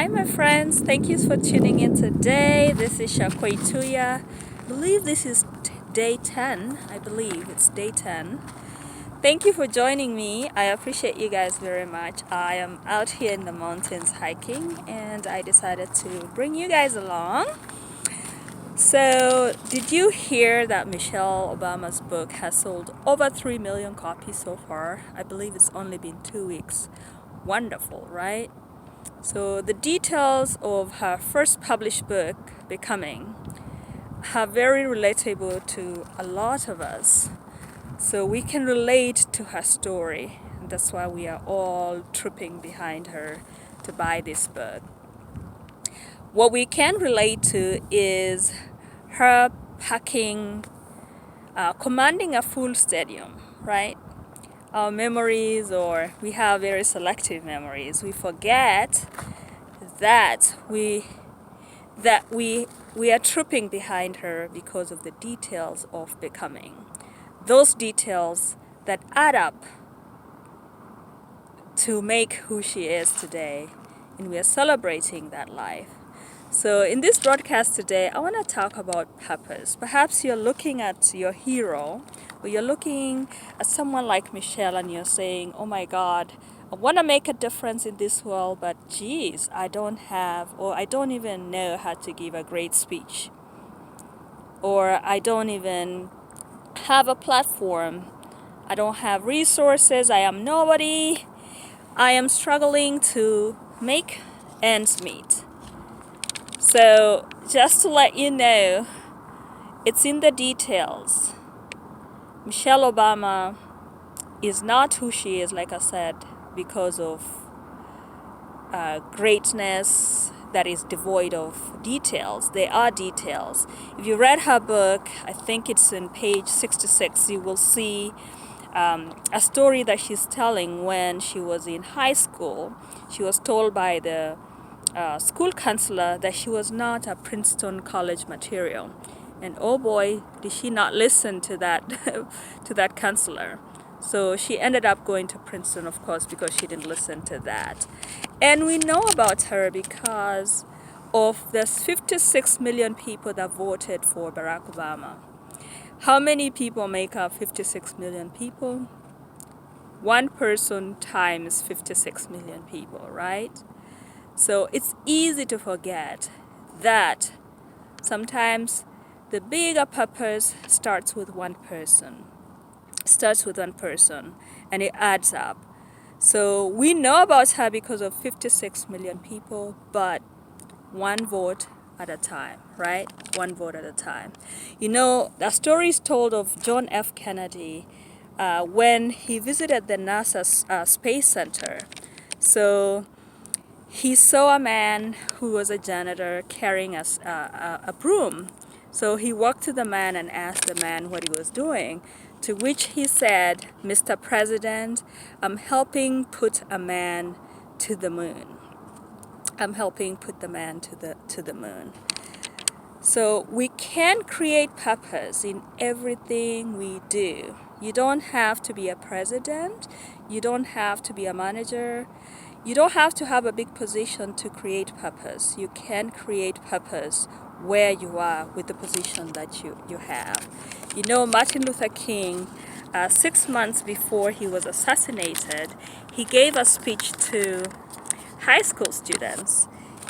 Hi, my friends. Thank you for tuning in today. This is Shakwe Tuya. I believe this is day 10. I believe it's day 10. Thank you for joining me. I appreciate you guys very much. I am out here in the mountains hiking, and I decided to bring you guys along. So, did you hear that Michelle Obama's book has sold over 3 million copies so far? I believe it's only been 2 weeks. Wonderful, right? So the details of her first published book, Becoming, are very relatable to a lot of us. So we can relate to her story. That's why we are all trooping behind her to buy this book. What we can relate to is her commanding a full stadium, right? Our memories, or we have very selective memories. We forget that we are trooping behind her because of the details of becoming. Those details that add up to make who she is today, and we are celebrating that life. So in this broadcast today, I want to talk about purpose. Perhaps you're looking at your hero, or you're looking at someone like Michelle and you're saying, oh my God, I want to make a difference in this world, but geez, I don't even know how to give a great speech. Or I don't even have a platform. I don't have resources. I am nobody. I am struggling to make ends meet. So just to let you know, it's in the details. Michelle Obama is not who she is, like I said, because of greatness that is devoid of details. There are details. If you read her book, I think it's in page 66, you will see a story that she's telling when she was in high school. She was told by the school counselor that she was not a Princeton College material, and oh boy, did she not listen to that to that counselor. So she ended up going to Princeton, of course, because she didn't listen to that. And we know about her because of the 56 million people that voted for Barack Obama. How many people make up 56 million people? One person times 56 million people, right? So it's easy to forget that sometimes the bigger purpose starts with one person. And it adds up. So we know about her because of 56 million people, but one vote at a time, right? One vote at a time. You know, the story is told of John F. Kennedy when he visited the NASA Space Center. So he saw a man who was a janitor carrying a broom. So he walked to the man and asked the man what he was doing, to which he said, Mr. President, I'm helping put a man to the moon. I'm helping put the man to the moon. So we can create purpose in everything we do. You don't have to be a president. You don't have to be a manager. You don't have to have a big position to create purpose. You can create purpose where you are with the position that you have. You know, Martin Luther King, 6 months before he was assassinated, he gave a speech to high school students.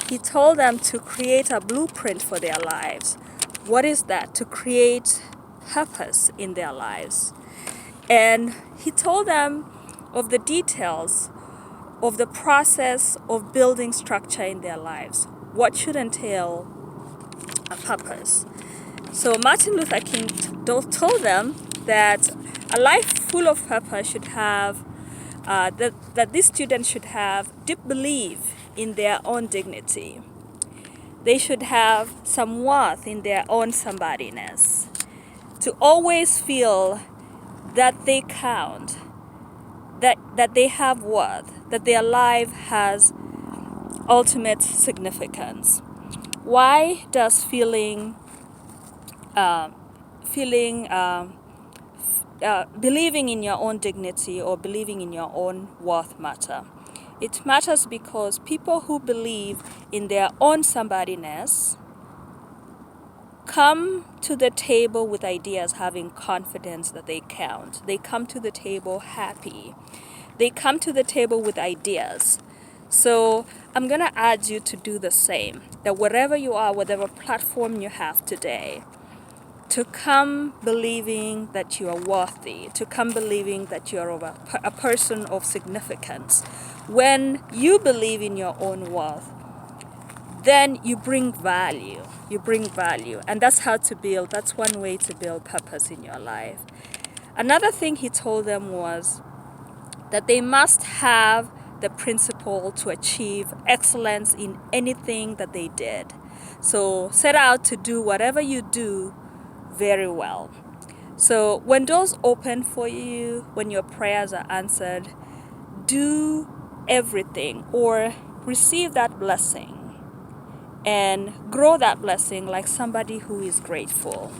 He told them to create a blueprint for their lives. What is that? To create purpose in their lives. And he told them of the details of the process of building structure in their lives. What should entail a purpose. So Martin Luther King told them that a life full of purpose should have, that these students should have deep belief in their own dignity. They should have some worth in their own somebodyness. To always feel that they count, that they have worth, that their life has ultimate significance. Why does believing in your own dignity or believing in your own worth matter? It matters because people who believe in their own somebodyness come to the table with ideas, having confidence that they count. They come to the table happy. They come to the table with ideas. So I'm going to urge you to do the same. That wherever you are, whatever platform you have today, to come believing that you are worthy, to come believing that you are a person of significance. When you believe in your own worth, then you bring value. You bring value. And that's how to build, that's one way to build purpose in your life. Another thing he told them was that they must have the principle to achieve excellence in anything that they did. So set out to do whatever you do very well. So when doors open for you, when your prayers are answered, do everything or receive that blessing and grow that blessing like somebody who is grateful.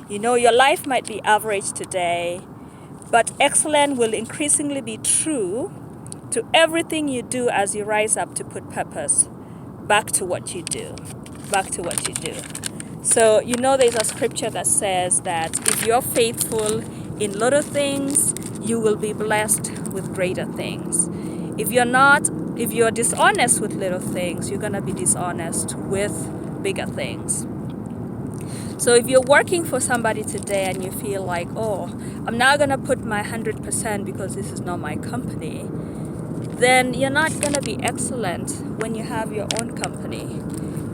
You know, your life might be average today, but excellent will increasingly be true to everything you do as you rise up to put purpose back to what you do. Back to what you do. So, you know, there's a scripture that says that if you're faithful in little things, you will be blessed with greater things. If you're dishonest with little things, you're going to be dishonest with bigger things. So if you're working for somebody today and you feel like, oh, I'm not going to put my 100% because this is not my company, then you're not going to be excellent when you have your own company.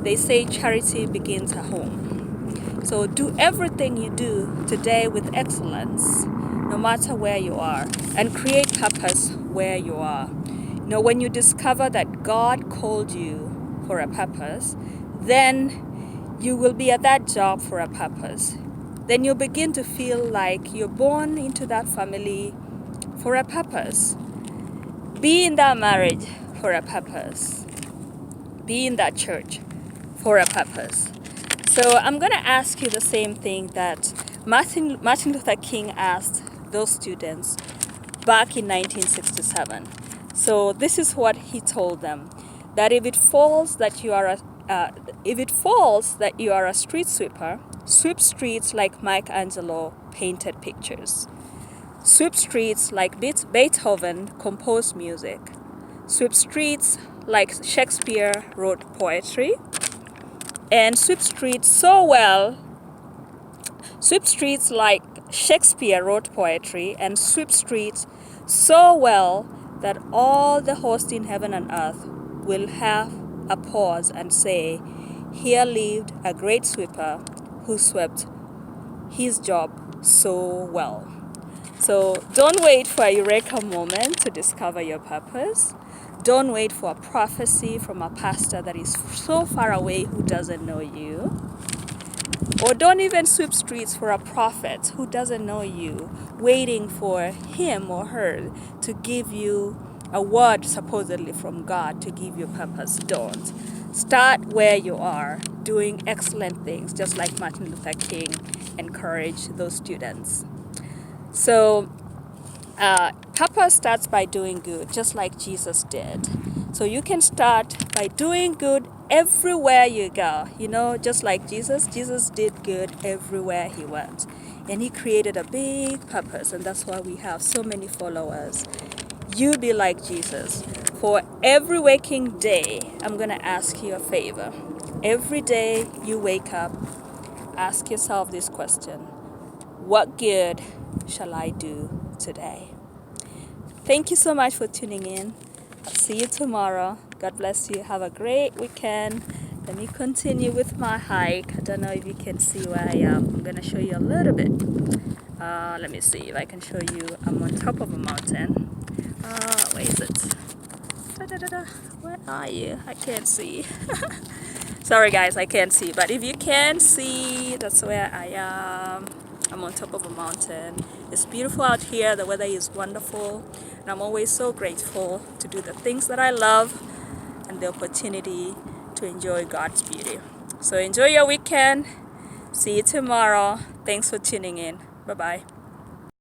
They say charity begins at home. So do everything you do today with excellence, no matter where you are, and create purpose where you are. You know, when you discover that God called you for a purpose, then you will be at that job for a purpose. Then you'll begin to feel like you're born into that family for a purpose. Be in that marriage for a purpose. Be in that church for a purpose. So I'm going to ask you the same thing that Martin Luther King asked those students back in 1967. So this is what he told them, that if it falls that you are a street sweeper, sweep streets like Michelangelo painted pictures. Sweep streets like Beethoven composed music. Sweep streets like Shakespeare wrote poetry. And sweep streets like Shakespeare wrote poetry, and sweep streets so well that all the hosts in heaven and earth will have a pause and say, here lived a great sweeper who swept his job so well. So don't wait for a eureka moment to discover your purpose. Don't wait for a prophecy from a pastor that is so far away who doesn't know you. Or don't even sweep streets for a prophet who doesn't know you, waiting for him or her to give you a word supposedly from God to give you purpose. Don't. Start where you are, doing excellent things, just like Martin Luther King encouraged those students. So, purpose starts by doing good, just like Jesus did. So you can start by doing good everywhere you go. You know, just like Jesus did good everywhere he went. And he created a big purpose, and that's why we have so many followers. You be like Jesus. For every waking day, I'm going to ask you a favor. Every day you wake up, ask yourself this question: what good shall I do today? Thank you so much for tuning in. I'll see you tomorrow. God bless you. Have a great weekend. Let me continue with my hike. I don't know if you can see where I am. I'm going to show you a little bit. Let me see if I can show you. I'm on top of a mountain. Where is it? Da-da-da-da. Where are you? I can't see. Sorry guys, I can't see. But if you can see, that's where I am. I'm on top of a mountain. It's beautiful out here. The weather is wonderful. And I'm always so grateful to do the things that I love and the opportunity to enjoy God's beauty. So enjoy your weekend. See you tomorrow. Thanks for tuning in. Bye-bye.